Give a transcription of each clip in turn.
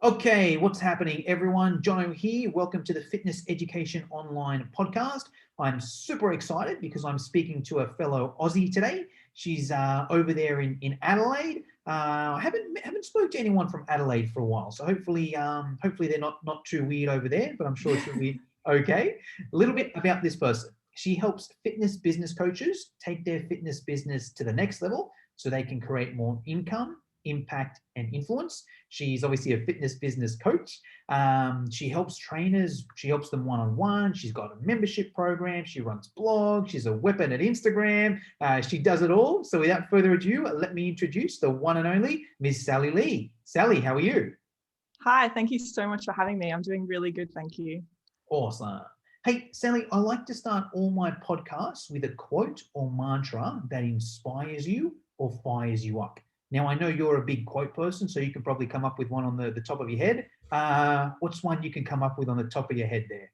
Okay, what's happening, everyone? Jono here. Welcome to the Fitness Education Online podcast. I'm super excited because I'm speaking to a fellow Aussie today. She's over there in Adelaide. I haven't spoken to anyone from Adelaide for a while, so hopefully they're not too weird over there. But I'm sure she'll be okay. A little bit about this person. She helps fitness business coaches take their fitness business to the next level so they can create more income, impact, and influence. She's obviously a fitness business coach. She helps trainers. She helps them one-on-one. She's got a membership program. She runs blogs. She's a weapon at Instagram. She does it all. So without further ado, let me introduce the one and only Ms. Sally Lee. Sally, how are you? Hi, thank you so much for having me. I'm doing really good, thank you. Awesome. Hey, Sally, I like to start all my podcasts with a quote or mantra that inspires you or fires you up. Now, I know you're a big quote person, so you can probably come up with one on the top of your head. What's one you can come up with on the top of your head there?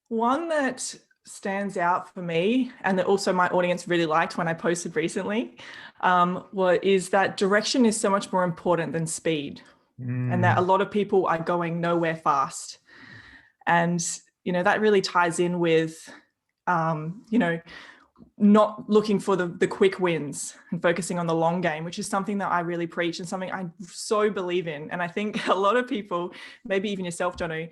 One that stands out for me, and that also my audience really liked when I posted recently, is that direction is so much more important than speed. And that a lot of people are going nowhere fast. And, that really ties in with, not looking for the quick wins and focusing on the long game, which is something that I really preach and something I so believe in. And I think a lot of people, maybe even yourself, Jono,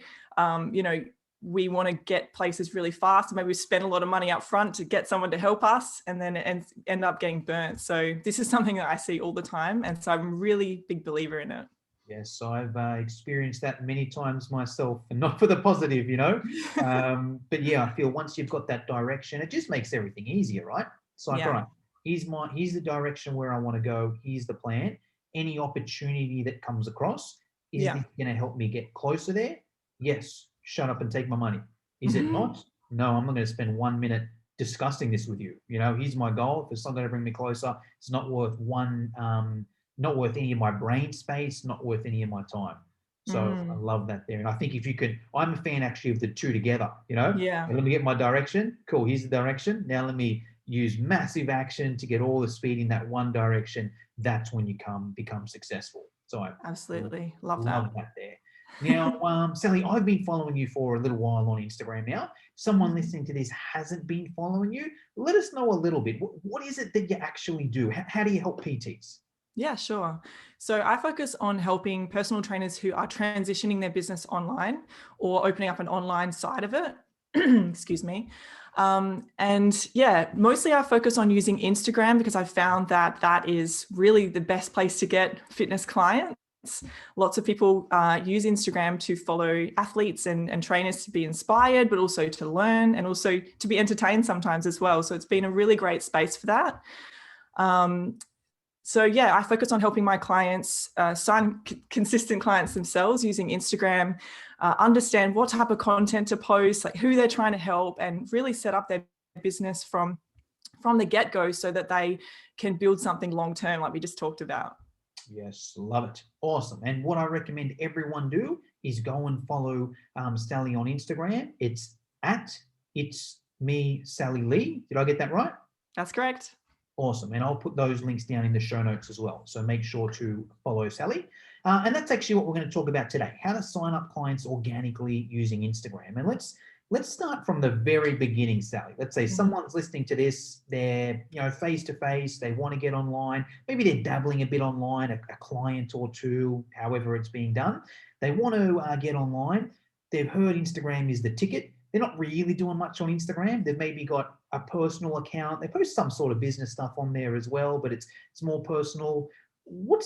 we want to get places really fast. Maybe we spend a lot of money up front to get someone to help us and then end up getting burnt. So this is something that I see all the time. And so I'm a really big believer in it. Yes, I've experienced that many times myself, and not for the positive, But yeah, I feel once you've got that direction, it just makes everything easier, right? It's like, all right, here's the direction where I want to go. Here's the plan. Any opportunity that comes across, is this going to help me get closer there? Yes. Shut up and take my money. Is it not? No, I'm not going to spend 1 minute discussing this with you. Here's my goal. If it's not going to bring me closer, it's not worth not worth any of my brain space, not worth any of my time. So I love that there. And I think if you could, I'm a fan actually of the two together, Yeah. Let me get my direction. Cool. Here's the direction. Now let me use massive action to get all the speed in that one direction. That's when you become successful. So I absolutely love that there. Now, Sally, I've been following you for a little while on Instagram now. Someone listening to this hasn't been following you. Let us know a little bit. What is it that you actually do? How do you help PTs? Yeah, sure. So I focus on helping personal trainers who are transitioning their business online or opening up an online side of it. Excuse me. Mostly I focus on using Instagram because I found that is really the best place to get fitness clients. Lots of people use Instagram to follow athletes and trainers to be inspired, but also to learn and also to be entertained sometimes as well. So it's been a really great space for that. I focus on helping my clients sign consistent clients themselves using Instagram, understand what type of content to post, like who they're trying to help, and really set up their business from the get-go so that they can build something long-term like we just talked about. Yes, love it. Awesome. And what I recommend everyone do is go and follow Sally on Instagram. It's @itsme_Sally Lee. Did I get that right? That's correct. Awesome. And I'll put those links down in the show notes as well. So make sure to follow Sally. And that's actually what we're going to talk about today, how to sign up clients organically using Instagram. And let's start from the very beginning, Sally. Let's say someone's listening to this, they're face-to-face, they want to get online. Maybe they're dabbling a bit online, a client or two, however it's being done. They want to get online. They've heard Instagram is the ticket. They're not really doing much on Instagram. They've maybe got a personal account. They post some sort of business stuff on there as well, but it's more personal. What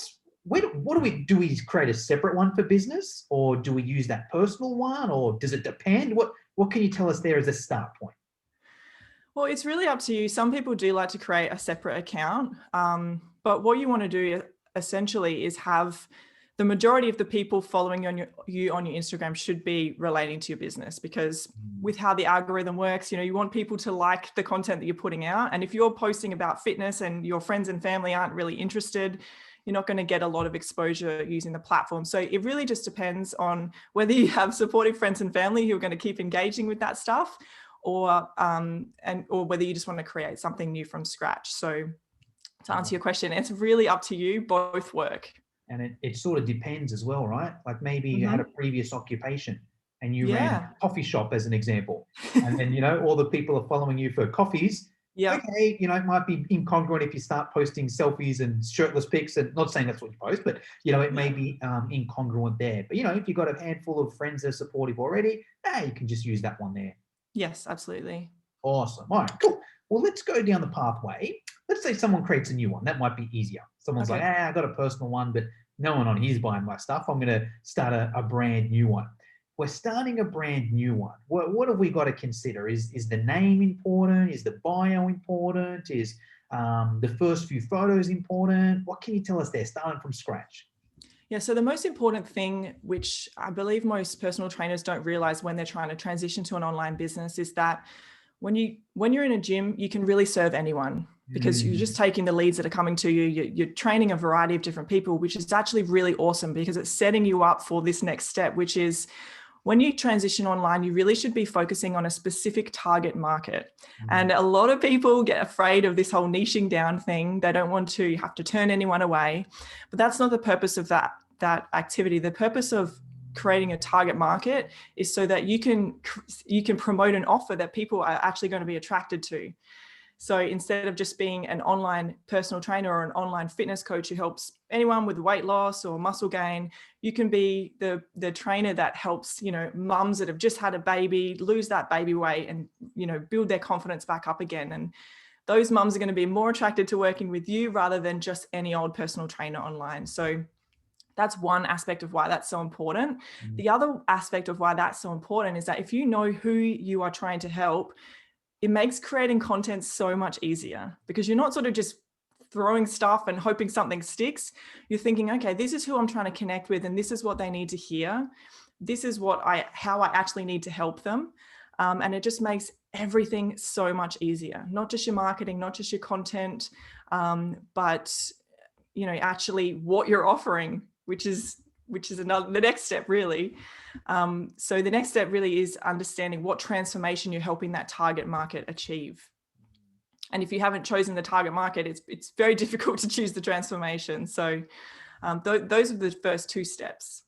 do we do? We create a separate one for business, or do we use that personal one, or does it depend? What can you tell us there as a start point? Well, it's really up to you. Some people do like to create a separate account, but what you want to do essentially is have the majority of the people following you on your Instagram should be relating to your business, because with how the algorithm works, you want people to like the content that you're putting out. And if you're posting about fitness and your friends and family aren't really interested, you're not going to get a lot of exposure using the platform. So it really just depends on whether you have supportive friends and family who are going to keep engaging with that stuff, or whether you just want to create something new from scratch. So to answer your question, it's really up to you. Both work. And it sort of depends as well, right? Like maybe you had a previous occupation and you ran Yeah. a coffee shop as an example. And then, all the people are following you for coffees. Yeah. Okay, it might be incongruent if you start posting selfies and shirtless pics, and not saying that's what you post, but it may be incongruent there. But if you've got a handful of friends that are supportive already, you can just use that one there. Yes, absolutely. Awesome. All right, cool. Well, let's go down the pathway. Let's say someone creates a new one. That might be easier. Someone's like, Okay. I got a personal one, but no one on here's buying my stuff. I'm going to start a brand new one. We're starting a brand new one. What have we got to consider? Is the name important? Is the bio important? Is the first few photos important? What can you tell us there, starting from scratch? Yeah, so the most important thing, which I believe most personal trainers don't realize when they're trying to transition to an online business, is that when you're in a gym, you can really serve anyone, because you're just taking the leads that are coming to you. You're training a variety of different people, which is actually really awesome, because it's setting you up for this next step, which is when you transition online, you really should be focusing on a specific target market. And a lot of people get afraid of this whole niching down thing. They don't want to have to turn anyone away, but that's not the purpose of that activity. The purpose of creating a target market is so that you can promote an offer that people are actually going to be attracted to. So instead of just being an online personal trainer or an online fitness coach who helps anyone with weight loss or muscle gain, you can be the trainer that helps, mums that have just had a baby lose that baby weight and, build their confidence back up again. And those mums are going to be more attracted to working with you rather than just any old personal trainer online. So that's one aspect of why that's so important. The other aspect of why that's so important is that if you know who you are trying to help, it makes creating content so much easier, because you're not sort of just throwing stuff and hoping something sticks. You're thinking, okay, this is who I'm trying to connect with, and this is what they need to hear. This is how I actually need to help them. And it just makes everything so much easier. Not just your marketing, not just your content, but actually what you're offering, which is the next step, really. So the next step really is understanding what transformation you're helping that target market achieve. And if you haven't chosen the target market, it's very difficult to choose the transformation. So those are the first two steps.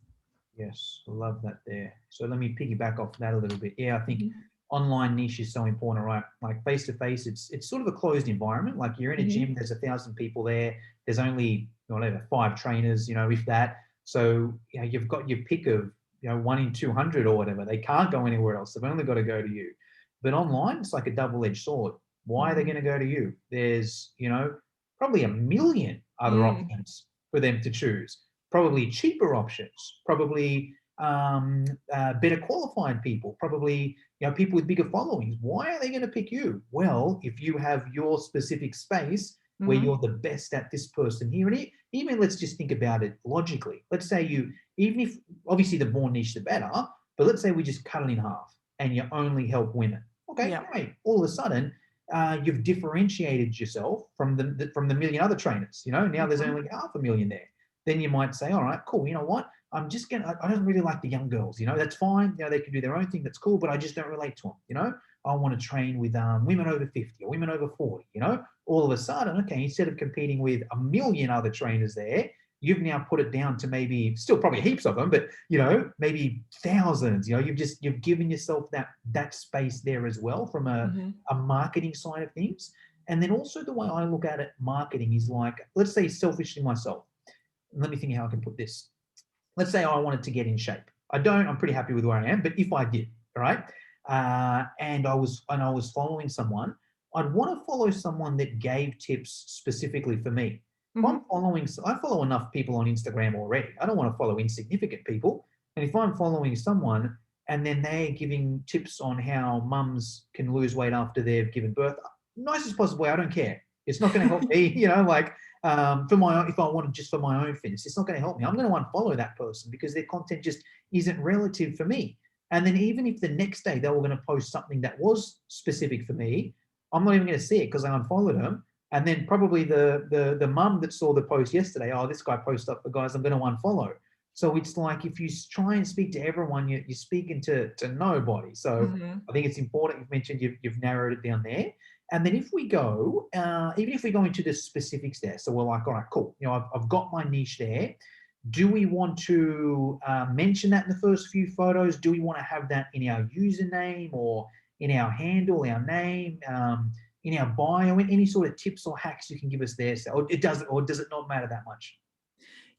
Yes, I love that there. So let me piggyback off that a little bit. Yeah, I think online niche is so important, right? Like face to face, it's sort of a closed environment. Like you're in a gym, there's 1,000 people there. There's only 5 trainers, if that. So you've got your pick of 1 in 200 or whatever. They can't go anywhere else. They've only got to go to you. But online, it's like a double-edged sword. Why are they going to go to you? There's probably a million other options for them to choose. Probably cheaper options. Probably better qualified people. Probably people with bigger followings. Why are they going to pick you? Well, if you have your specific space where you're the best at this person here, and even let's just think about it logically. Let's say even if obviously the more niche the better, but let's say we just cut it in half and you only help women. Okay, great. All of a sudden, you've differentiated yourself from the million other trainers. Now there's only 500,000 there. Then you might say, all right, cool. You know what? I don't really like the young girls. That's fine. They can do their own thing. That's cool. But I just don't relate to them. I want to train with women over 50 or women over 40. All of a sudden, okay, instead of competing with a million other trainers there, you've now put it down to maybe still probably heaps of them, but maybe thousands. You've given yourself that space there as well from a marketing side of things. And then also the way I look at it, marketing is like, let's say selfishly myself. Let me think how I can put this. Let's say I wanted to get in shape. I'm pretty happy with where I am, but if I did, all right, and I was following someone, I'd want to follow someone that gave tips specifically for me. If I follow enough people on Instagram already. I don't want to follow insignificant people. And if I'm following someone and then they're giving tips on how mums can lose weight after they've given birth, nicest possible way, I don't care. It's not going to help me, for my own, if I wanted just for my own fitness, it's not going to help me. I'm going to unfollow that person because their content just isn't relative for me. And then even if the next day they were going to post something that was specific for me, I'm not even going to see it because I unfollowed them. And then probably the mum that saw the post yesterday, oh, this guy posted up for guys, I'm going to unfollow. So it's like if you try and speak to everyone, you're speaking to nobody. So I think it's important. You've mentioned you've narrowed it down there. And then if we go, even if we go into the specifics there, so we're like, all right, cool. I've got my niche there. do we want to mention that in the first few photos? Do we want to have that in our username or in our handle, our name, in our bio? Any sort of tips or hacks you can give us there? Or does it not matter that much?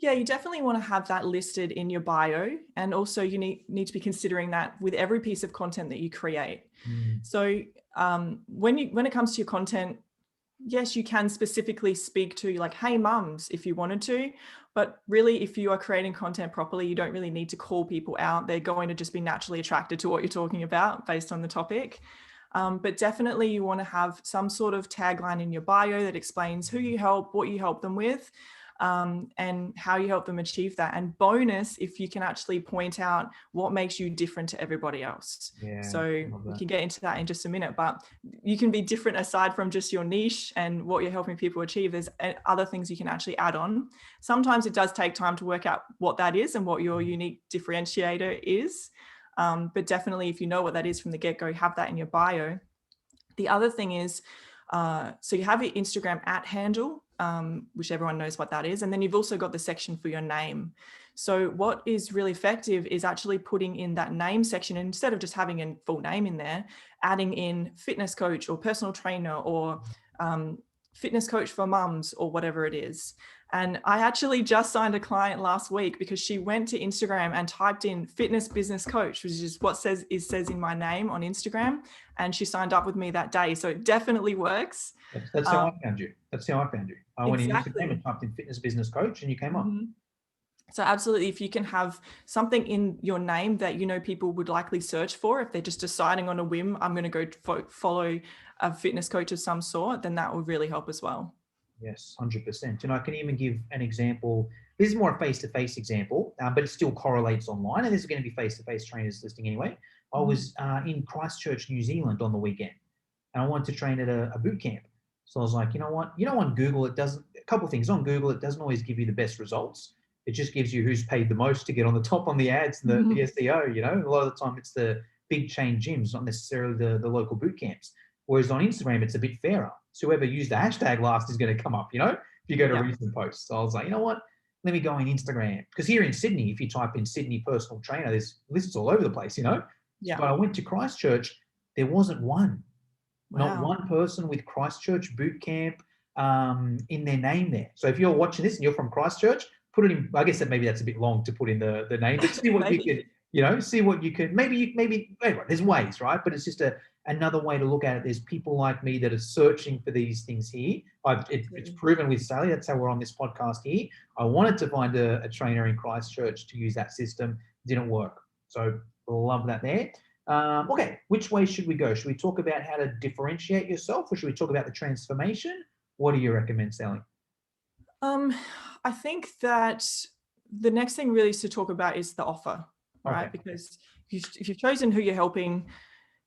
Yeah, you definitely want to have that listed in your bio. And also you need to be considering that with every piece of content that you create. So when it comes to your content, yes, you can specifically speak to like, hey mums, if you wanted to, but really if you are creating content properly, you don't really need to call people out. They're going to just be naturally attracted to what you're talking about based on the topic. But definitely you want to have some sort of tagline in your bio that explains who you help, what you help them with, and how you help them achieve that. And bonus, if you can actually point out what makes you different to everybody else. Yeah, so we can get into that in just a minute, but you can be different aside from just your niche and what you're helping people achieve. There's other things you can actually add on. Sometimes it does take time to work out what that is and what your unique differentiator is. But definitely if you know what that is from the get-go, have that in your bio. The other thing is, so you have your Instagram @handle, which everyone knows what that is. And then you've also got the section for your name. So what is really effective is actually putting in that name section, and instead of just having a full name in there, adding in fitness coach or personal trainer or fitness coach for mums or whatever it is. And I actually just signed a client last week because she went to Instagram and typed in fitness business coach, which is what says in my name on Instagram. And she signed up with me that day. So it definitely works. That's how I found you. That's how I found you. I went in Instagram and typed in fitness business coach and you came up. So absolutely, if you can have something in your name that you know people would likely search for, if they're just deciding on a whim, I'm going to go follow a fitness coach of some sort, then that will really help as well. Yes, 100%. And I can even give an example. This is more a face-to-face example, but it still correlates online. And this is going to be face-to-face trainers listing anyway. I was in Christchurch, New Zealand on the weekend, and I wanted to train at a boot camp. So I was like, you know what? On Google, it doesn't, a couple of things. On Google, it doesn't always give you the best results. It just gives you who's paid the most to get on the top on the ads and the SEO, A lot of the time it's the big chain gyms, not necessarily the local boot camps. Whereas on Instagram, it's a bit fairer. So whoever used the hashtag last is going to come up, if you go to recent posts. So I was like, you know what? Let me go on Instagram. Because here in Sydney, if you type in Sydney personal trainer, there's lists all over the place, Yeah. But I went to Christchurch, there wasn't one. Wow. Not one person with Christchurch boot camp in their name there. So if you're watching this and you're from Christchurch, put it in. I guess that maybe that's a bit long to put in the name, but see what you can, see what you can. Maybe anyway, there's ways, right? But it's just another way to look at it. There's people like me that are searching for these things here. It's proven with Sally. That's how we're on this podcast here. I wanted to find a trainer in Christchurch to use that system. Didn't work. So love that there. Okay, which way should we go? Should we talk about how to differentiate yourself, or should we talk about the transformation? What do you recommend, Sally? I think that the next thing really is to talk about is the offer, right? Okay. Because if you've chosen who you're helping,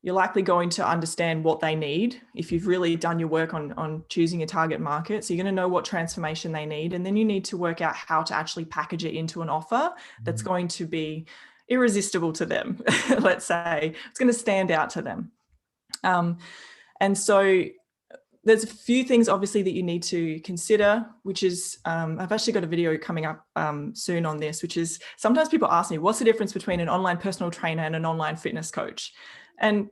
you're likely going to understand what they need if you've really done your work on choosing your target market. So you're going to know what transformation they need, and then you need to work out how to actually package it into an offer that's going to be irresistible to them. Let's say it's going to stand out to them. And so there's a few things obviously that you need to consider, which is, I've actually got a video coming up soon on this, which is sometimes people ask me, what's the difference between an online personal trainer and an online fitness coach? And,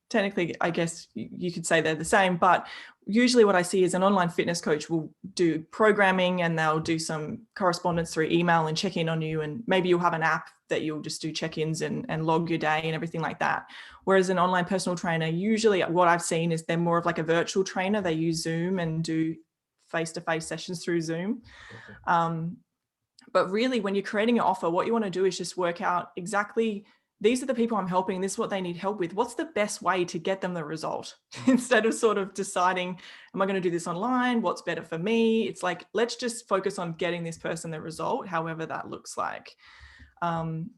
technically, I guess you could say they're the same, but usually what I see is an online fitness coach will do programming and they'll do some correspondence through email and check in on you. And maybe you'll have an app that you'll just do check-ins and log your day and everything like that. Whereas an online personal trainer, usually what I've seen is they're more of like a virtual trainer. They use Zoom and do face-to-face sessions through Zoom. But really, when you're creating an offer, what you want to do is just work out exactly, these are the people I'm helping, this is what they need help with. What's the best way to get them the result? Instead of sort of deciding, am I going to do this online? What's better for me? It's like, let's just focus on getting this person the result, however that looks like. And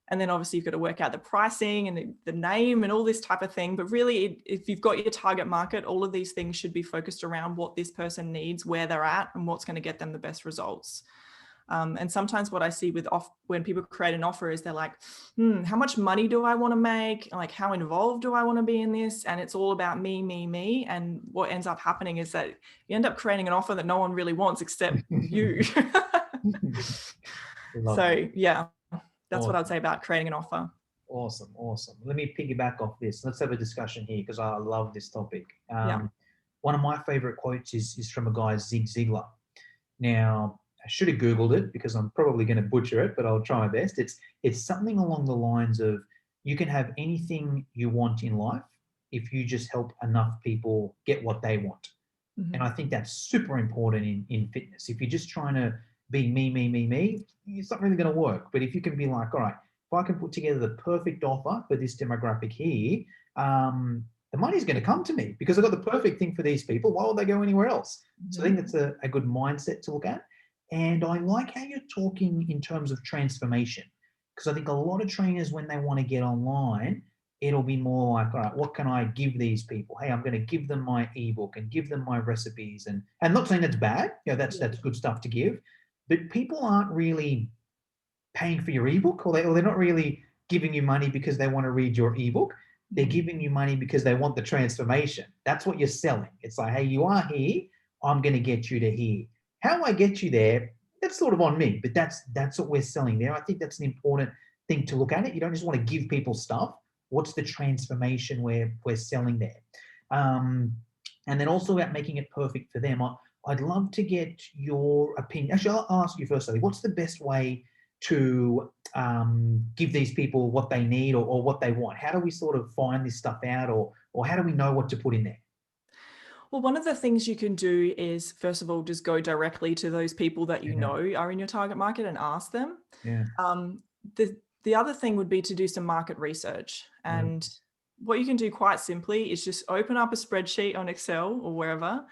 then obviously you've got to work out the pricing and the name and all this type of thing. But really, if you've got your target market, all of these things should be focused around what this person needs, where they're at, and what's going to get them the best results. And sometimes what I see when people create an offer is they're like, how much money do I want to make? Like, how involved do I want to be in this? And it's all about me. And what ends up happening is that you end up creating an offer that no one really wants except you. Love that. So yeah, that's what I'd Awesome. say about creating an offer. Awesome. Awesome. Let me piggyback off this. Let's have a discussion here because I love this topic. Yeah. One of my favorite quotes is from a guy, Zig Ziglar. Now, I should have Googled it because I'm probably going to butcher it, but I'll try my best. It's something along the lines of you can have anything you want in life if you just help enough people get what they want. Mhm. And I think that's super important in fitness. If you're just trying to be me, it's not really going to work. But if you can be like, all right, if I can put together the perfect offer for this demographic here, the money's going to come to me because I've got the perfect thing for these people. Why would they go anywhere else? So I think that's a good mindset to look at. And I like how you're talking in terms of transformation because I think a lot of trainers, when they want to get online, it'll be more like, all right, what can I give these people? Hey, I'm going to give them my ebook and give them my recipes. And not saying that's bad, that's good stuff to give, but people aren't really paying for your ebook or they're not really giving you money because they want to read your ebook. They're giving you money because they want the transformation. That's what you're selling. It's like, hey, you are here. I'm going to get you to here. How I get you there, that's sort of on me, but that's what we're selling there. I think that's an important thing to look at it. You don't just want to give people stuff. What's the transformation we're selling there? And then also about making it perfect for them. I'd love to get your opinion. Actually, I'll ask you first, Sally, what's the best way to give these people what they need or what they want? How do we sort of find this stuff out or how do we know what to put in there? Well, one of the things you can do is, first of all, just go directly to those people that you Yeah. know are in your target market and ask them. Yeah. The other thing would be to do some market research. And what you can do quite simply is just open up a spreadsheet on Excel or wherever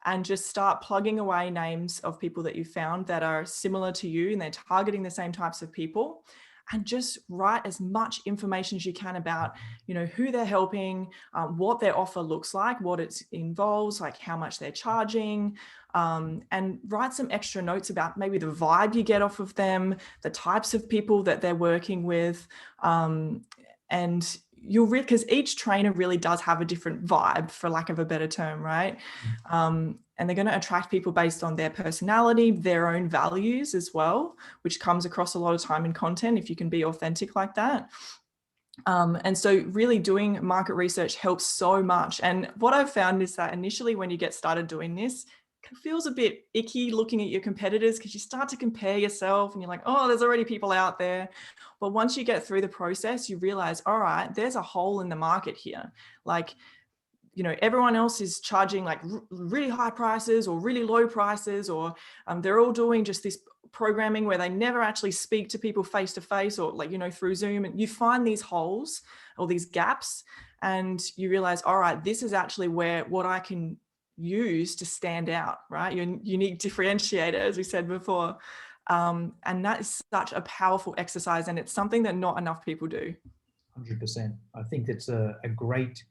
and just start plugging away names of people that you found that are similar to you and they're targeting the same types of people. And just write as much information as you can about, who they're helping, what their offer looks like, what it involves, like how much they're charging, and write some extra notes about maybe the vibe you get off of them, the types of people that they're working with, and you'll because each trainer really does have a different vibe, for lack of a better term, right? And they're going to attract people based on their personality, their own values as well, which comes across a lot of time in content if you can be authentic like that. And so really doing market research helps so much. And what I've found is that initially when you get started doing this, it feels a bit icky looking at your competitors because you start to compare yourself and you're like, oh, there's already people out there. But once you get through the process, you realize, all right, there's a hole in the market here. Like, everyone else is charging like really high prices or really low prices, or they're all doing just this programming where they never actually speak to people face to face or through Zoom, and you find these holes or these gaps and you realize, all right, this is actually what I can use to stand out, right? Your unique differentiator, as we said before. And that is such a powerful exercise, and it's something that not enough people do. 100%. I think that's a great,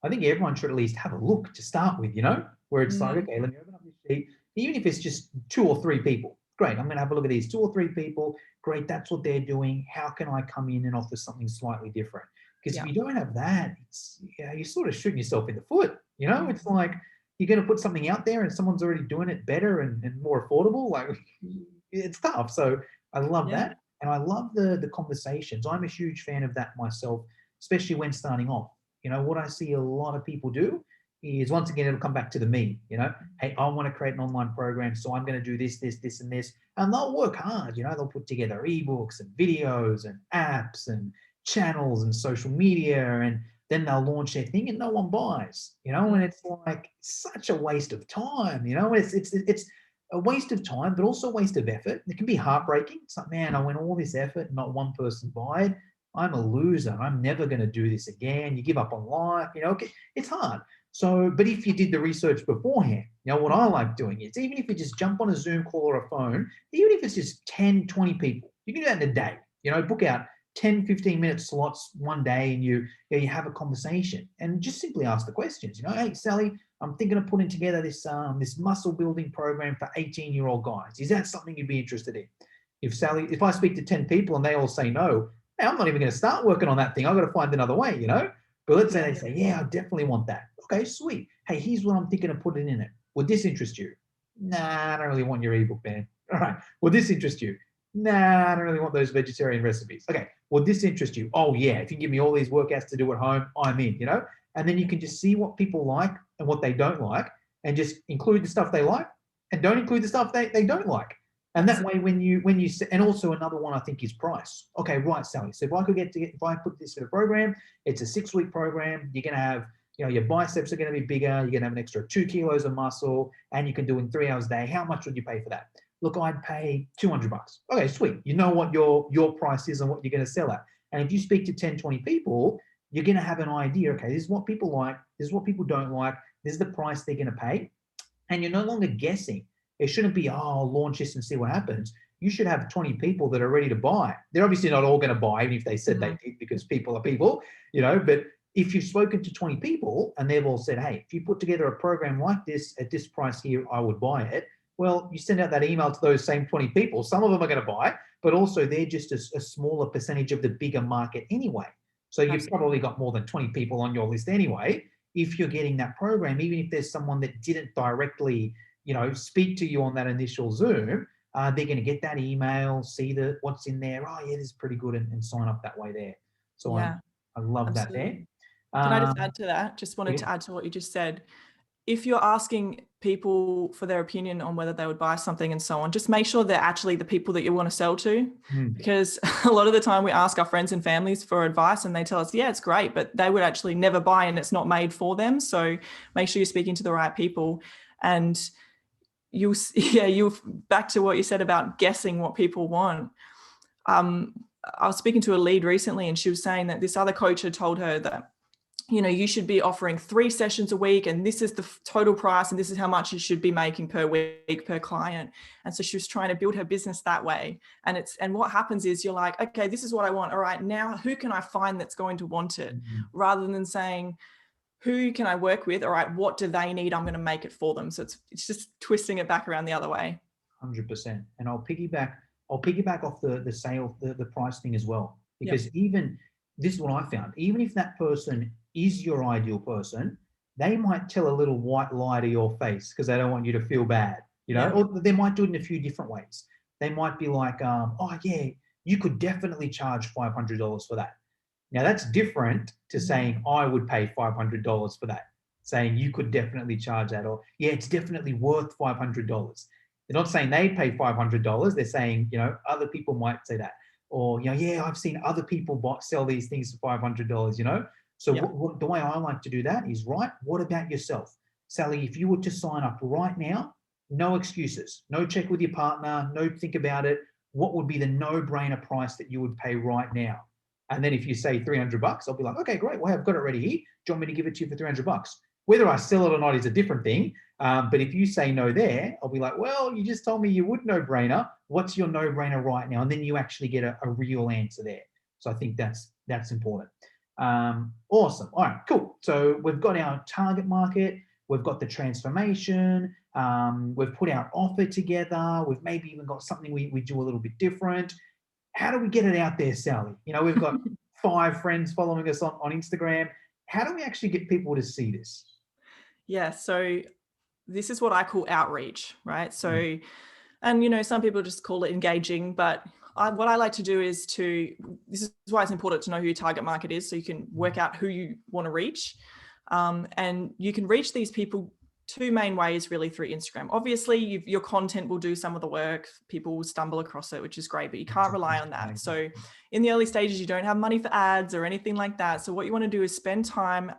I think everyone should at least have a look to start with, where it's like, okay, let me open up this sheet. Even if it's just 2 or 3 people, great. I'm going to have a look at these 2 or 3 people. Great. That's what they're doing. How can I come in and offer something slightly different? Because if you don't have that, you're sort of shooting yourself in the foot. It's like you're going to put something out there and someone's already doing it better and more affordable. Like it's tough. So I love that. And I love the conversations. I'm a huge fan of that myself, especially when starting off. What I see a lot of people do is, once again, it'll come back to the me, hey, I want to create an online program, so I'm going to do this, and this. And they'll work hard, they'll put together ebooks and videos and apps and channels and social media, and then they'll launch their thing and no one buys, and it's like such a waste of time, it's a waste of time, but also a waste of effort. It can be heartbreaking. It's like, man, I went all this effort and not one person bought. I'm a loser. I'm never going to do this again. You give up on life, it's hard. So, but if you did the research beforehand, what I like doing is, even if you just jump on a Zoom call or a phone, even if it's just 10, 20 people, you can do that in a day, book out 10, 15-minute slots one day and you have a conversation and just simply ask the questions, hey, Sally, I'm thinking of putting together this muscle building program for 18-year-old guys. Is that something you'd be interested in? If I speak to 10 people and they all say no, hey, I'm not even going to start working on that thing. I've got to find another way, But let's say they say, yeah, I definitely want that. Okay, sweet. Hey, here's what I'm thinking of putting in it. Would this interest you? Nah, I don't really want your ebook, man. All right. Would this interest you? Nah, I don't really want those vegetarian recipes. Okay, well, this interests you. Oh yeah, if you give me all these workouts to do at home, I'm in, you know? And then you can just see what people like and what they don't like, and just include the stuff they like and don't include the stuff they don't like. And that way, and also another one I think is price. Okay, right, Sally. So if I put this in a program, it's a 6-week program. You're gonna have, your biceps are gonna be bigger. You're gonna have an extra 2 kilos of muscle, and you can do in 3 hours a day. How much would you pay for that? Look, I'd pay $200. Okay, sweet. You know what your price is and what you're gonna sell at. And if you speak to 10, 20 people, you're gonna have an idea. Okay, this is what people like. This is what people don't like. This is the price they're gonna pay, and you're no longer guessing. It shouldn't be, I'll launch this and see what happens. You should have 20 people that are ready to buy. They're obviously not all going to buy, even if they said they did, because people are people, but if you've spoken to 20 people and they've all said, hey, if you put together a program like this at this price here, I would buy it. Well, you send out that email to those same 20 people. Some of them are going to buy, but also they're just a smaller percentage of the bigger market anyway. So you've probably got more than 20 people on your list anyway. If you're getting that program, even if there's someone that didn't directly speak to you on that initial Zoom, they're going to get that email, see what's in there. Oh, yeah, this is pretty good, and sign up that way there. So yeah, I love absolutely. that there. Can I just add to that? Just wanted to add to what you just said. If you're asking people for their opinion on whether they would buy something and so on, just make sure they're actually the people that you want to sell to. Because a lot of the time we ask our friends and families for advice and they tell us, yeah, it's great, but they would actually never buy and it's not made for them. So make sure you're speaking to the right people. And you back to what you said about guessing what people want. I was speaking to a lead recently and she was saying that this other coach had told her that, you should be offering 3 sessions a week and this is the total price and this is how much you should be making per week per client. And so she was trying to build her business that way. And what happens is you're like, okay, this is what I want. All right, now who can I find that's going to want it? Rather than saying, who can I work with? All right, what do they need? I'm going to make it for them. So it's just twisting it back around the other way. 100%. And I'll piggyback off the sale, the price thing as well. Because even this is what I found. Even if that person is your ideal person, they might tell a little white lie to your face because they don't want you to feel bad, or they might do it in a few different ways. They might be like, oh yeah, you could definitely charge $500 for that. Now that's different to saying I would pay $500 for that. Saying you could definitely charge that, or yeah, it's definitely worth $500. They're not saying they pay $500. They're saying, other people might say that, or yeah, I've seen other people sell these things for $500. So the way I like to do that is, right, what about yourself? Sally, if you were to sign up right now, no excuses, no check with your partner, no think about it. What would be the no-brainer price that you would pay right now? And then if you say $300, I'll be like, okay, great. Well, I've got it ready here. Do you want me to give it to you for $300? Whether I sell it or not is a different thing. But if you say no there, I'll be like, well, you just told me you would no-brainer. What's your no-brainer right now? And then you actually get a real answer there. So I think that's important. Awesome. All right, cool. So we've got our target market. We've got the transformation. We've put our offer together. We've maybe even got something we do a little bit different. How do we get it out there, Sally? We've got 5 friends following us on Instagram. How do we actually get people to see this? Yeah, so this is what I call outreach, right? So, and some people just call it engaging, but what I like to do is this is why it's important to know who your target market is, so you can work out who you want to reach. And you can reach these people 2 main ways, really, through Instagram. Obviously, your content will do some of the work. People will stumble across it, which is great, but you can't rely on that. So in the early stages, you don't have money for ads or anything like that. So what you want to do is spend time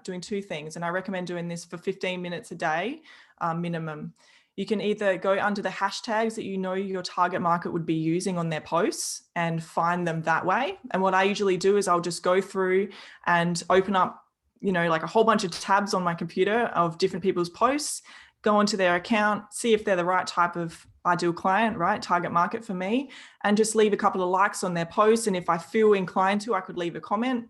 doing 2 things. And I recommend doing this for 15 minutes a day minimum. You can either go under the hashtags that your target market would be using on their posts and find them that way. And what I usually do is I'll just go through and open up like a whole bunch of tabs on my computer of different people's posts, go onto their account, see if they're the right type of ideal client, right, target market for me, and just leave a couple of likes on their posts. And if I feel inclined to, I could leave a comment.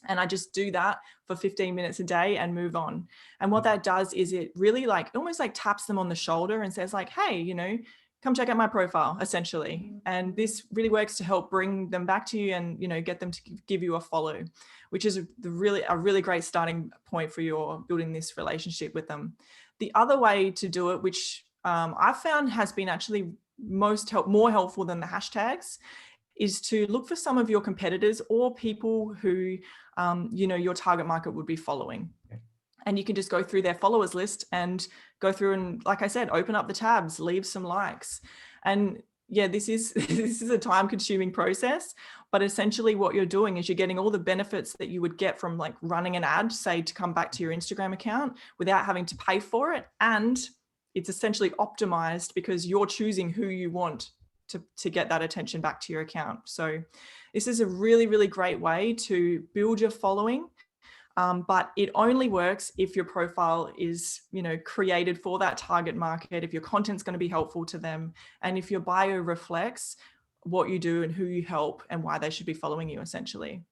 And I just do that for 15 minutes a day and move on. And what that does is it really almost taps them on the shoulder and says like, hey, come check out my profile, essentially. And this really works to help bring them back to you and, get them to give you a follow, which is a really great starting point for your building this relationship with them. The other way to do it, which I've found has been actually more helpful than the hashtags is to look for some of your competitors or people who, your target market would be following. Okay. And you can just go through their followers list and go through and, like I said, open up the tabs, leave some likes. And yeah, this is a time-consuming process, but essentially what you're doing is you're getting all the benefits that you would get from like running an ad, say, to come back to your Instagram account without having to pay for it. And it's essentially optimized because you're choosing who you want to get that attention back to your account. So this is a really, really great way to build your following. But it only works if your profile is, created for that target market, if your content's going to be helpful to them, and if your bio reflects what you do and who you help and why they should be following you, essentially.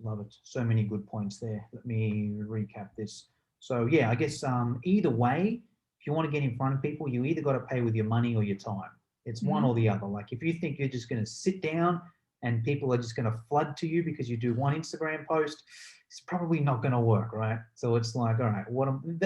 Love it. So many good points there. Let me recap this. So yeah, I guess either way, if you want to get in front of people, you either got to pay with your money or your time. It's one or the other. Like if you think you're just going to sit down and people are just going to flood to you because you do one Instagram post, it's probably not going to work, right? So it's like, all right,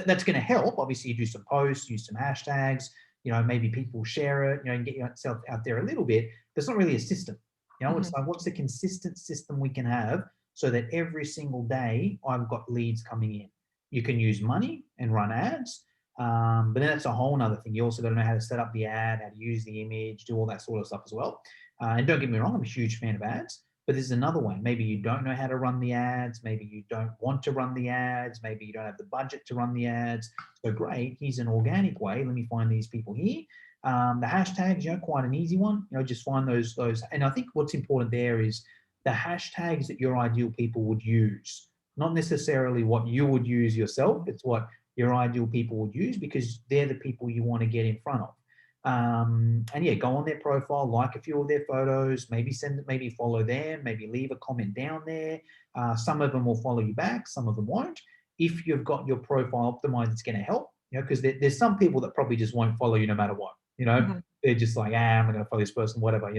that's going to help. Obviously, you do some posts, use some hashtags, maybe people share it, and get yourself out there a little bit. There's not really a system. It's like, what's the consistent system we can have so that every single day I've got leads coming in? You can use money and run ads. But then that's a whole nother thing. You also got to know how to set up the ad, how to use the image, do all that sort of stuff as well. And don't get me wrong, I'm a huge fan of ads, but there's another way. Maybe you don't know how to run the ads. Maybe you don't want to run the ads. Maybe you don't have the budget to run the ads. So great, here's an organic way. Let me find these people here. The hashtags, quite an easy one. Just find those. And I think what's important there is the hashtags that your ideal people would use, not necessarily what you would use yourself. It's what your ideal people would use because they're the people you want to get in front of. And yeah, go on their profile, like a few of their photos, maybe follow them, maybe leave a comment down there. Some of them will follow you back, some of them won't. If you've got your profile optimized, it's going to help, because there's some people that probably just won't follow you no matter what, They're just like, I'm not going to follow this person, whatever,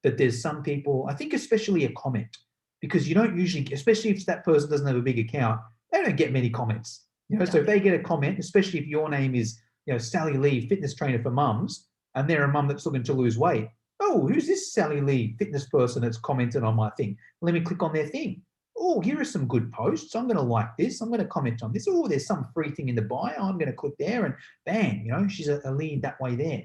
But there's some people, I think especially a comment, because you don't usually, especially if that person doesn't have a big account, they don't get many comments, So if they get a comment, especially if your name is, Sally Lee, fitness trainer for mums, and they're a mum that's looking to lose weight. Oh, who's this Sally Lee fitness person that's commented on my thing? Let me click on their thing. Oh, here are some good posts. I'm going to like this. I'm going to comment on this. Oh, there's some free thing in the bio. I'm going to click there and bang, she's a lead that way there.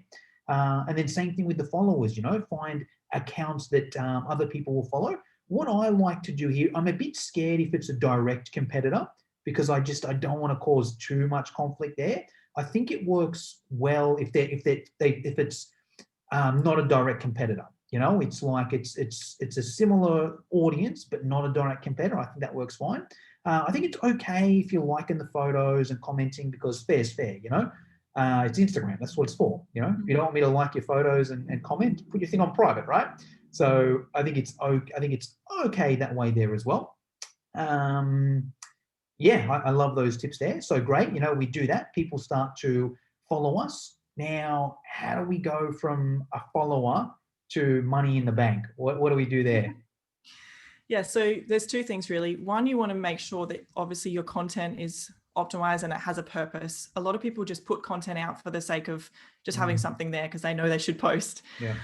And then same thing with the followers, find accounts that other people will follow. What I like to do here, I'm a bit scared if it's a direct competitor because I don't want to cause too much conflict there. I think it works well if it's not a direct competitor. It's like it's a similar audience, but not a direct competitor. I think that works fine. I think it's okay if you're liking the photos and commenting because fair's fair. It's Instagram. That's what it's for. If you don't want me to like your photos and comment, put your thing on private, right? So I think it's okay that way there as well. Yeah, I love those tips there. So great. We do that. People start to follow us. Now, how do we go from a follower to money in the bank? What do we do there? Yeah, so there's two things really. One, you want to make sure that obviously your content is optimized and it has a purpose. A lot of people just put content out for the sake of just having something there because they know they should post. Yeah.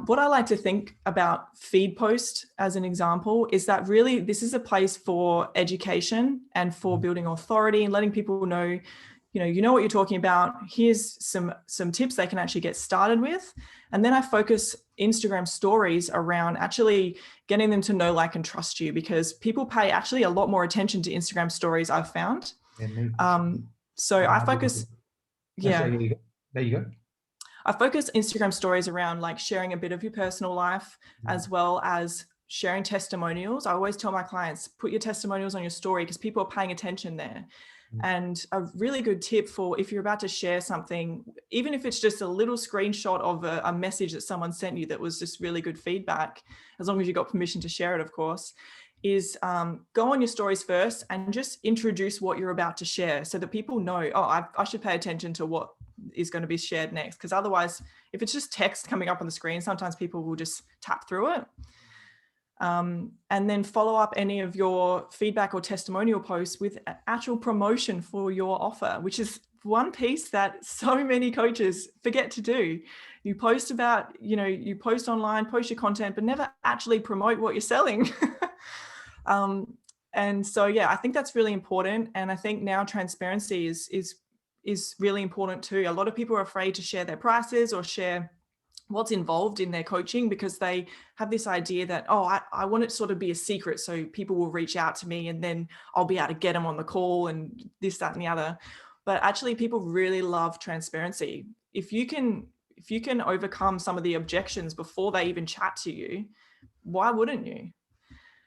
What I like to think about feed post as an example is that really this is a place for education and for building authority and letting people know, you know what you're talking about. Here's some tips they can actually get started with. And then I focus Instagram stories around actually getting them to know, like, and trust you, because people pay actually a lot more attention to Instagram stories, I've found. So I focus, There you go. I focus Instagram stories around like sharing a bit of your personal life as well as sharing testimonials. I always tell my clients, put your testimonials on your story because people are paying attention there. And a really good tip for if you're about to share something, even if it's just a little screenshot of a message that someone sent you that was just really good feedback, as long as you got permission to share it, of course, is go on your stories first and just introduce what you're about to share so that people know, I should pay attention to what is going to be shared next. Because otherwise, if it's just text coming up on the screen, sometimes people will just tap through it. And then follow up any of your feedback or testimonial posts with actual promotion for your offer, which is one piece that so many coaches forget to do. You post about, you post online, post your content, but never actually promote what you're selling. And so, yeah, I think that's really important. And I think now transparency is really important too. A lot of people are afraid to share their prices or share what's involved in their coaching because they have this idea that, I want it to sort of be a secret so people will reach out to me and then I'll be able to get them on the call and this, that, and the other. But actually people really love transparency. If you can overcome some of the objections before they even chat to you, why wouldn't you?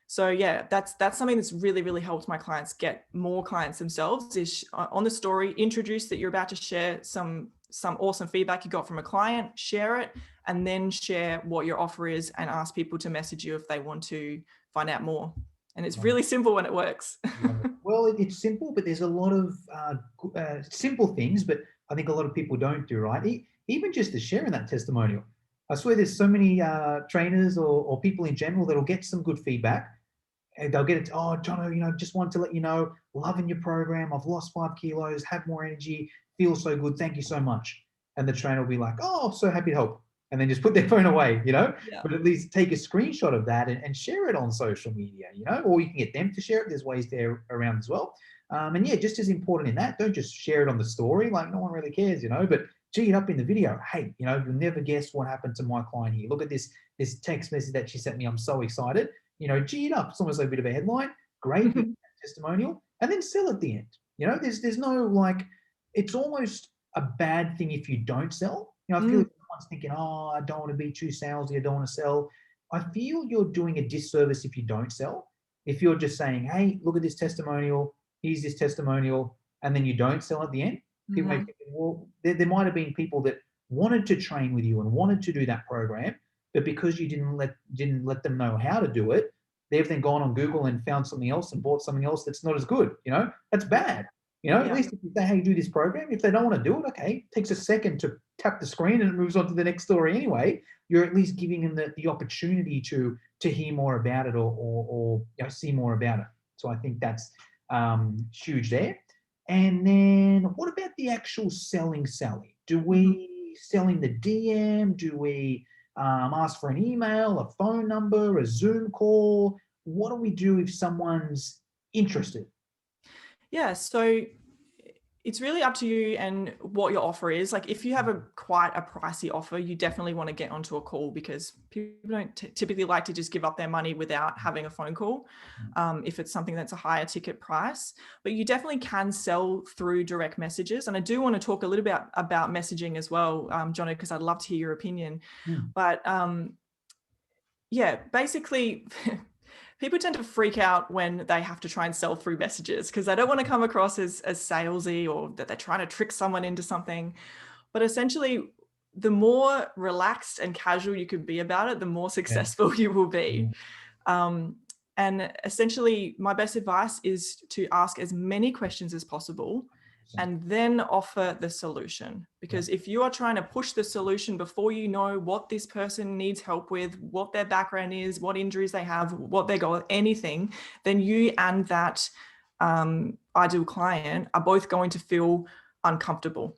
So yeah, that's something that's really, really helped my clients get more clients themselves, is on the story, introduce that you're about to share some awesome feedback you got from a client, share it, and then share what your offer is and ask people to message you if they want to find out more. And it's really simple when it works. Well, it's simple, but there's a lot of simple things, but I think a lot of people don't do, right? Even just the sharing that testimonial. I swear there's so many trainers or people in general that'll get some good feedback. And they'll get it, Jono, just want to let you know, loving your program. I've lost 5 kilos, have more energy, feel so good. Thank you so much. And the trainer will be like, oh, so happy to help. And then just put their phone away, Yeah. But at least take a screenshot of that and share it on social media, or you can get them to share it. There's ways there around as well. And yeah, just as important in that, don't just share it on the story. Like no one really cares, but G it up in the video. Hey, you'll never guess what happened to my client here. Look at this text message that she sent me. I'm so excited. G it up. It's almost like a bit of a headline. Great testimonial, and then sell at the end. There's no it's almost a bad thing if you don't sell. I feel like someone's thinking, I don't want to be too salesy. I don't want to sell. I feel you're doing a disservice if you don't sell. If you're just saying, hey, look at this testimonial. Here's this testimonial, and then you don't sell at the end. People may think, well, there might have been people that wanted to train with you and wanted to do that program, but because you didn't let them know how to do it, they've then gone on Google and found something else and bought something else that's not as good. That's bad. At least if you say, hey, do this program, if they don't want to do it, okay, it takes a second to tap the screen and it moves on to the next story anyway. You're at least giving them the opportunity to hear more about it or see more about it. So I think that's huge there. And then what about the actual selling, Sally? Do we sell in the DM? Do we ask for an email, a phone number, a Zoom call? What do we do if someone's interested? Yeah, so it's really up to you and what your offer is. Like if you have quite a pricey offer, you definitely want to get onto a call because people don't typically like to just give up their money without having a phone call if it's something that's a higher ticket price. But you definitely can sell through direct messages. And I do want to talk a little bit about messaging as well, Jono, because I'd love to hear your opinion. But basically... People tend to freak out when they have to try and sell through messages because they don't want to come across as salesy or that they're trying to trick someone into something. But essentially, the more relaxed and casual you can be about it, the more successful you will be. And essentially, my best advice is to ask as many questions as possible and then offer the solution. Because if you are trying to push the solution before you know what this person needs help with, what their background is, what injuries they have, what their goal, anything, then you and that ideal client are both going to feel uncomfortable.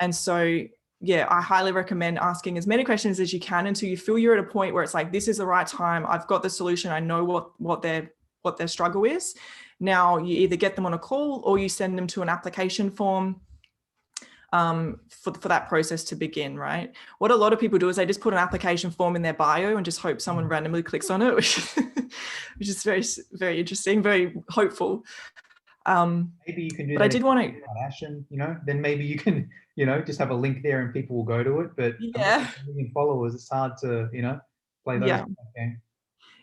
And so, I highly recommend asking as many questions as you can until you feel you're at a point where it's like, this is the right time. I've got the solution. I know what their struggle is. Now you either get them on a call or you send them to an application form for that process to begin, right? What a lot of people do is they just put an application form in their bio and just hope someone randomly clicks on it, which is very, very interesting, very hopeful. Maybe you can do that. I did want to Ashen, then maybe you can, just have a link there and people will go to it. But followers, it's hard to, play those. Okay.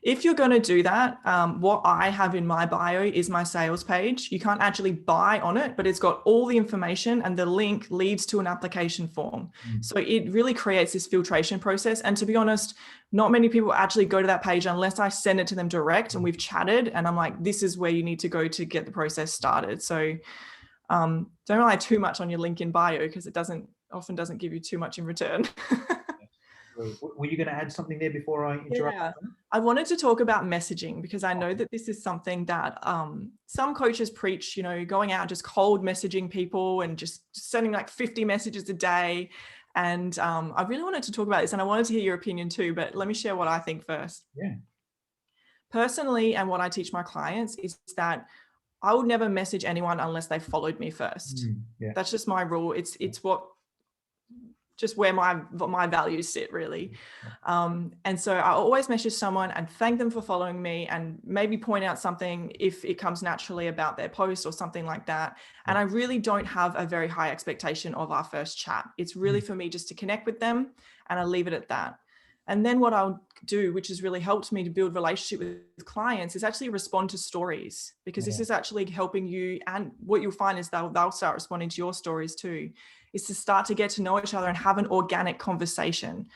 If you're going to do that, what I have in my bio is my sales page. You can't actually buy on it, but it's got all the information and the link leads to an application form. So it really creates this filtration process. And to be honest, not many people actually go to that page unless I send it to them direct and we've chatted and I'm like, this is where you need to go to get the process started. So don't rely too much on your link in bio because it often doesn't give you too much in return. Sweet. Were you going to add something there before I interrupt? Yeah, I wanted to talk about messaging because I know that this is something that some coaches preach, going out and just cold messaging people and just sending like 50 messages a day. And I really wanted to talk about this and I wanted to hear your opinion too, but let me share what I think first. Yeah. Personally, and what I teach my clients is that I would never message anyone unless they followed me first. Yeah. That's just my rule. It's just where my values sit really. And so I always message someone and thank them for following me and maybe point out something if it comes naturally about their post or something like that. And I really don't have a very high expectation of our first chat. It's really for me just to connect with them and I leave it at that. And then what I'll do, which has really helped me to build relationship with clients, is actually respond to stories, because this is actually helping you. And what you'll find is they'll start responding to your stories too, is to start to get to know each other and have an organic conversation.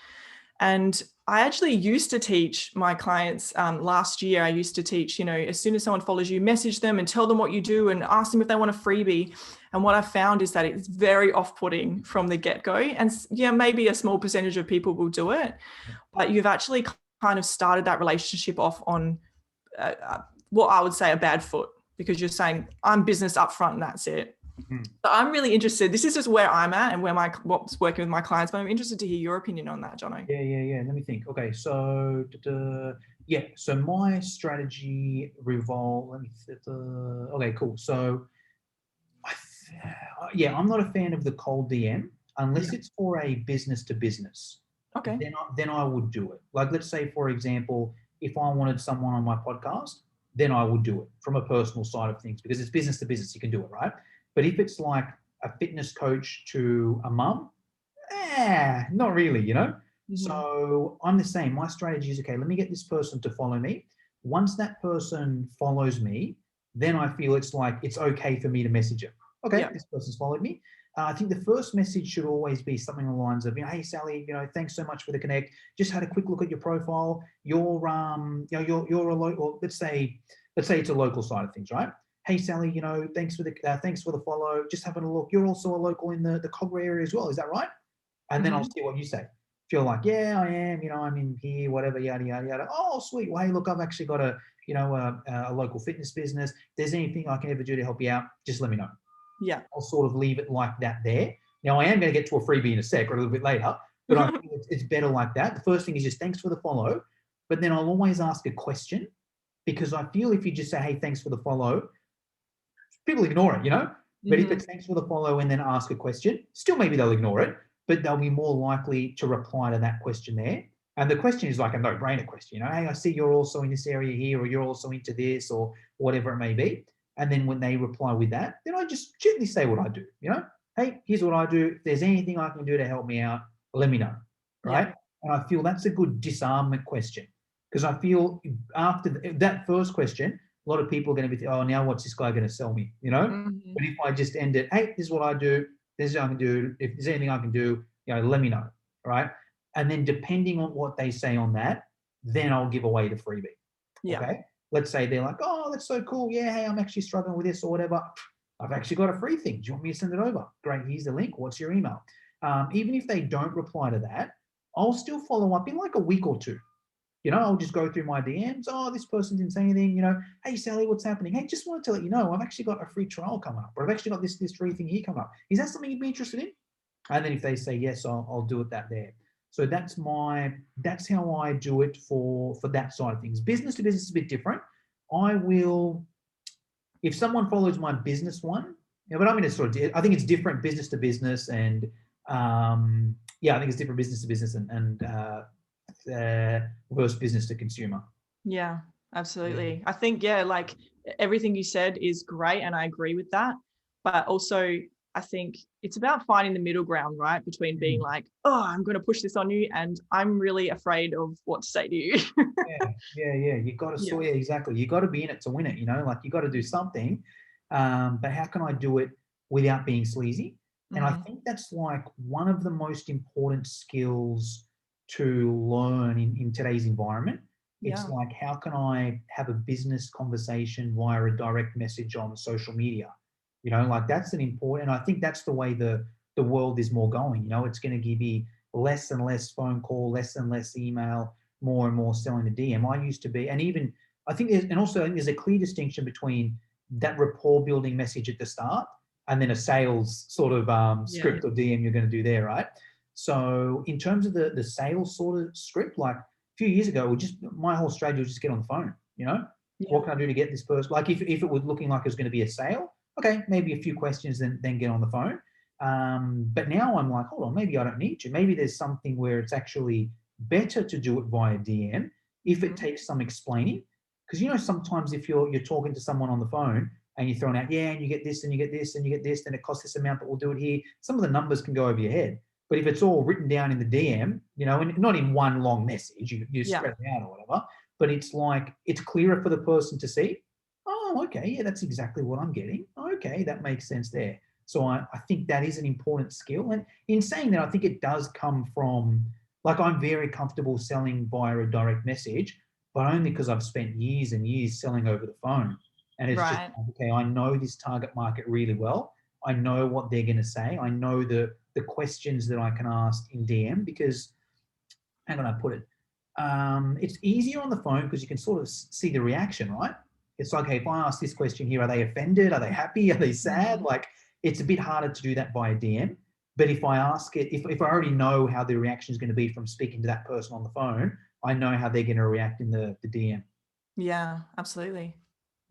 And I actually used to teach my clients last year. I used to teach, as soon as someone follows you, message them and tell them what you do and ask them if they want a freebie. And what I found is that it's very off-putting from the get-go. And maybe a small percentage of people will do it, but you've actually kind of started that relationship off on what I would say a bad foot, because you're saying I'm business upfront and that's it. So I'm really interested. This is just where I'm at and what's working with my clients, but I'm interested to hear your opinion on that, Jono. Yeah. Let me think. Okay, so so my strategy okay, cool. So I'm not a fan of the cold DM unless it's for a business to business. Okay. Then I would do it. Like, let's say, for example, if I wanted someone on my podcast, then I would do it from a personal side of things, because it's business to business. You can do it, right? But if it's like a fitness coach to a mum, not really, So I'm the same. My strategy is, okay, let me get this person to follow me. Once that person follows me, then I feel it's okay for me to message them. Okay, this person's followed me. I think the first message should always be something along the lines of, hey, Sally, thanks so much for the connect. Just had a quick look at your profile. You're a local, let's say it's a local side of things, right? Hey, Sally, thanks for the follow. Just having a look. You're also a local in the Kogarah area as well. Is that right? And then I'll see what you say. If you're like, yeah, I am, I'm in here, whatever, yada, yada, yada. Oh, sweet. Well, hey, look, I've actually got a local fitness business. If there's anything I can ever do to help you out, just let me know. Yeah. I'll sort of leave it like that there. Now, I am going to get to a freebie in a sec or a little bit later, but I think it's better like that. The first thing is just thanks for the follow, but then I'll always ask a question, because I feel if you just say, hey, thanks for the follow, people ignore it, But if it's thanks for the follow and then ask a question, still maybe they'll ignore it, but they'll be more likely to reply to that question there. And the question is like a no-brainer question, hey, I see you're also in this area here, or you're also into this, or whatever it may be. And then when they reply with that, then I just gently say what I do, hey, here's what I do. If there's anything I can do to help me out, let me know, right? Yeah. And I feel that's a good disarmament question, because I feel after that first question, a lot of people are going to be, oh, now what's this guy going to sell me, But if I just end it, hey, this is what I do, this is what I can do. If there's anything I can do, let me know, right? And then depending on what they say on that, then I'll give away the freebie. Yeah. Okay. Let's say they're like, oh, that's so cool. Yeah, hey, I'm actually struggling with this or whatever. I've actually got a free thing. Do you want me to send it over? Great. Here's the link. What's your email? Even if they don't reply to that, I'll still follow up in like a week or two. I'll just go through my DMs. Oh, this person didn't say anything. Hey, Sally, what's happening? Hey, just wanted to let you know, I've actually got a free trial coming up, or I've actually got this free thing here coming up. Is that something you'd be interested in? And then if they say yes, I'll do it that there. So that's how I do it for that side of things. Business to business is a bit different. I will, if someone follows my business one, but I mean, I think it's different business to business, and I think it's different business to business and versus business to consumer. Yeah, absolutely. Yeah. I think, like everything you said is great, and I agree with that. But also, I think it's about finding the middle ground, right? Between being like, oh, I'm going to push this on you, and I'm really afraid of what to say to you. Yeah. You got to exactly. You got to be in it to win it. Like you got to do something. But how can I do it without being sleazy? And I think that's like one of the most important skills to learn in today's environment. It's like, how can I have a business conversation via a direct message on social media? Like that's an important, I think that's the way the world is more going. It's going to be less and less phone call, less and less email, more and more selling the DM. I used to be, and even I think there's a clear distinction between that rapport building message at the start and then a sales sort of script or DM you're going to do there, right? So in terms of the sales sort of script, like a few years ago, my whole strategy was just get on the phone, what can I do to get this person? Like if it was looking like it was going to be a sale, okay, maybe a few questions, then get on the phone. But now I'm like, hold on, maybe I don't need to. Maybe there's something where it's actually better to do it via DM if it takes some explaining. Because sometimes if you're talking to someone on the phone and you're throwing out, and you get this and you get this and you get this, and it costs this amount, but we'll do it here. Some of the numbers can go over your head. But if it's all written down in the DM, and not in one long message, you spread it out or whatever, but it's like, it's clearer for the person to see, oh, okay, yeah, that's exactly what I'm getting. Okay, that makes sense there. So I think that is an important skill. And in saying that, I think it does come from, like, I'm very comfortable selling via a direct message, but only because I've spent years and years selling over the phone. And it's just, okay, I know this target market really well. I know what they're going to say. I know the questions that I can ask in DM because, how can I put it? It's easier on the phone because you can sort of see the reaction, right? It's like, hey, if I ask this question here, are they offended? Are they happy? Are they sad? Like, it's a bit harder to do that via DM. But if I ask it, if I already know how the reaction is going to be from speaking to that person on the phone, I know how they're going to react in the DM. Yeah, absolutely.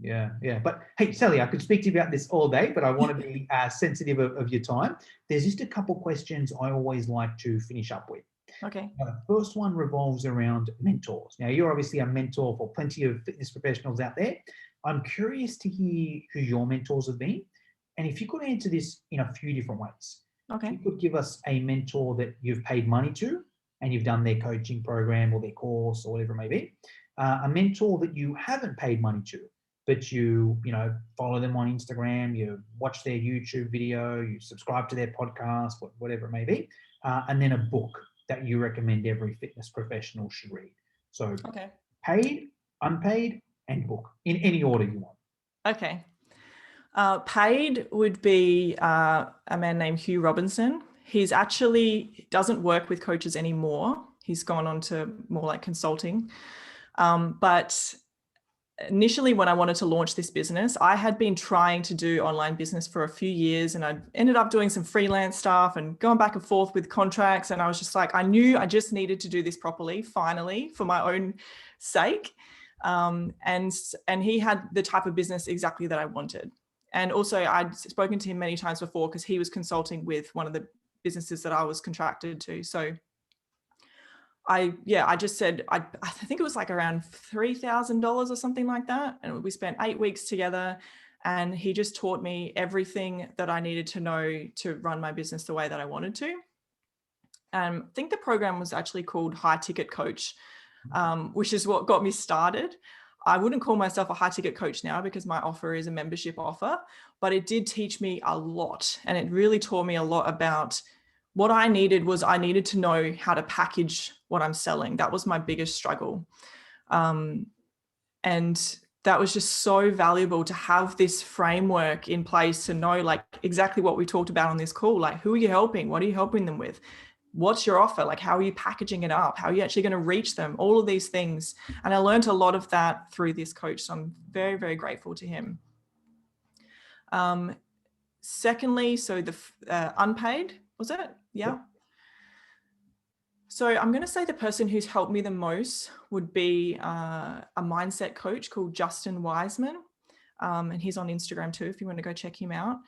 Yeah. But hey, Sally, I could speak to you about this all day, but I want to be sensitive of your time. There's just a couple questions I always like to finish up with. Okay. Now, the first one revolves around mentors. Now, you're obviously a mentor for plenty of fitness professionals out there. I'm curious to hear who your mentors have been. And if you could answer this in a few different ways. Okay. If you could give us a mentor that you've paid money to and you've done their coaching program or their course or whatever it may be. A mentor that you haven't paid money to, but you follow them on Instagram, you watch their YouTube video, you subscribe to their podcast, whatever it may be. And then a book that you recommend every fitness professional should read. So paid, unpaid, and book in any order you want. Okay. Paid would be a man named Hugh Robinson. He's actually doesn't work with coaches anymore. He's gone on to more like consulting. But initially when I wanted to launch this business, I had been trying to do online business for a few years, and I ended up doing some freelance stuff and going back and forth with contracts. And I was just like, I knew I just needed to do this properly, finally, for my own sake. And he had the type of business exactly that I wanted. And also I'd spoken to him many times before because he was consulting with one of the businesses that I was contracted to. So I just said, I think it was like around $3,000 or something like that. And we spent 8 weeks together, and he just taught me everything that I needed to know to run my business the way that I wanted to. I think the program was actually called High Ticket Coach, which is what got me started. I wouldn't call myself a high ticket coach now because my offer is a membership offer, but it did teach me a lot. And it really taught me a lot about what I needed to know how to package what I'm selling. That was my biggest struggle. And that was just so valuable to have this framework in place to know like exactly what we talked about on this call. Like, who are you helping? What are you helping them with? What's your offer? Like, how are you packaging it up? How are you actually going to reach them? All of these things. And I learned a lot of that through this coach. So I'm very, very grateful to him. Secondly, so the unpaid, was it? Yeah. So I'm going to say the person who's helped me the most would be a mindset coach called Justin Wiseman. And he's on Instagram too, if you want to go check him out.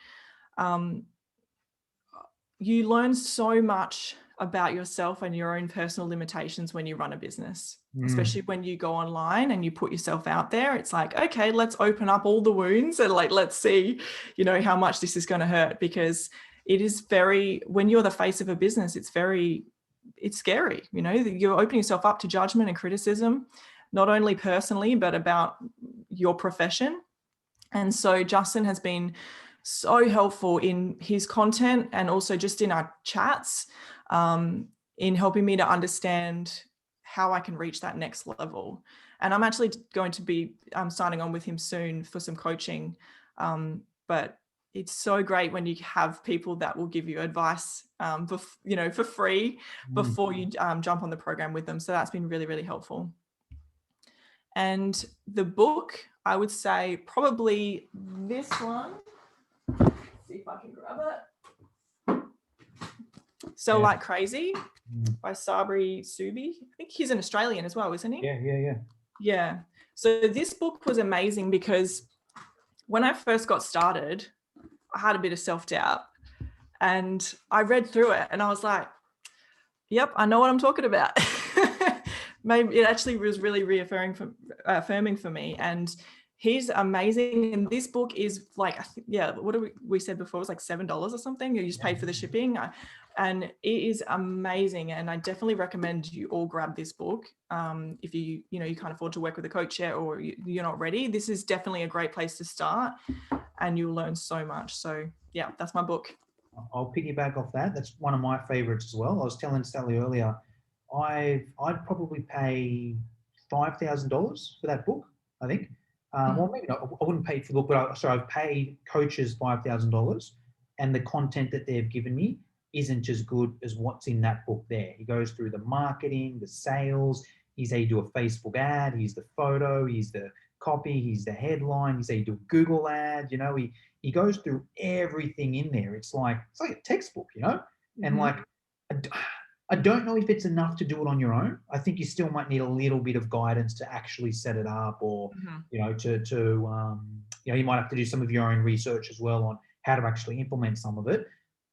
You learn so much about yourself and your own personal limitations when you run a business, especially when you go online and you put yourself out there. It's like, okay, let's open up all the wounds and like, let's see, how much this is going to hurt, because it is when you're the face of a business, it's scary. You're opening yourself up to judgment and criticism, not only personally, but about your profession. And so Justin has been so helpful in his content and also just in our chats, in helping me to understand how I can reach that next level. And I'm actually going to be signing on with him soon for some coaching. But it's so great when you have people that will give you advice, for free Mm. before you jump on the program with them. So that's been really, really helpful. And the book, I would say probably this one. Let's see if I can grab it. Sell Yeah. Like Crazy by Sabri Suby. I think he's an Australian as well, isn't he? Yeah. Yeah. So this book was amazing because when I first got started, I had a bit of self-doubt, and I read through it and I was like, yep, I know what I'm talking about. Maybe it actually was really affirming for me. And he's amazing. And this book is like, what we said before, it was like $7 or something. You just paid for the shipping. And it is amazing. And I definitely recommend you all grab this book. If you can't afford to work with a coach yet, or you're not ready, this is definitely a great place to start, and you'll learn so much. So yeah, that's my book. I'll piggyback off that. That's one of my favorites as well. I was telling Sally earlier, I'd probably pay $5,000 for that book, I think. Well, maybe not. I wouldn't pay for the book, but I've paid coaches $5,000, and the content that they've given me isn't as good as what's in that book there. He goes through the marketing, the sales. He's how you do a Facebook ad. He's the photo. He's the copy. He's the headline. He's how you do a Google ad. He goes through everything in there. It's like a textbook, and like, I don't know if it's enough to do it on your own. I think you still might need a little bit of guidance to actually set it up, or you might have to do some of your own research as well on how to actually implement some of it.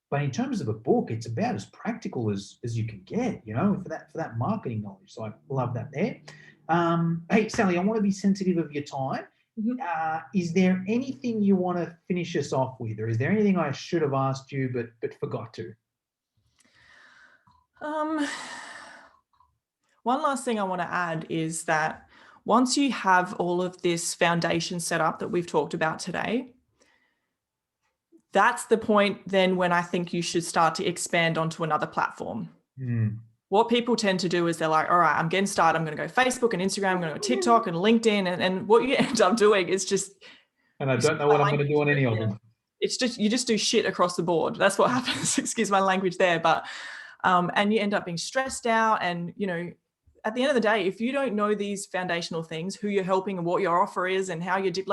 But in terms of a book, it's about as practical as you can get, for that marketing knowledge. So I love that there. Hey, Sally, I want to be sensitive of your time. Is there anything you want to finish us off with, or is there anything I should have asked you but forgot to? One last thing I want to add is that once you have all of this foundation set up that we've talked about today, that's the point then when I think you should start to expand onto another platform. What people tend to do is they're like, all right, I'm getting started. I'm going to go Facebook and Instagram. I'm going to go TikTok and LinkedIn. And what you end up doing is just... And I don't know what I'm going to do on any of them. It's just, you just do shit across the board. That's what happens. Excuse my language there. But, and you end up being stressed out. And, at the end of the day, if you don't know these foundational things, who you're helping and what your offer is and how you do,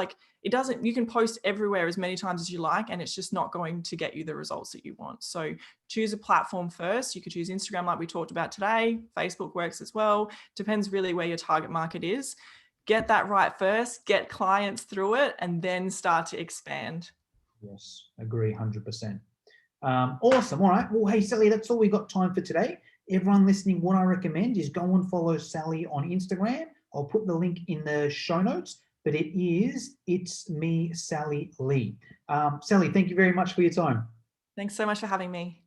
you can post everywhere as many times as you like, and it's just not going to get you the results that you want. So choose a platform first. You could choose Instagram like we talked about today. Facebook works as well. Depends really where your target market is. Get that right first, get clients through it, and then start to expand. Yes, agree 100%. Awesome. All right. Well, hey, Sally, that's all we got time for today. Everyone listening, what I recommend is go and follow Sally on Instagram. I'll put the link in the show notes, but it's me, Sally Lee. Sally, thank you very much for your time. Thanks so much for having me.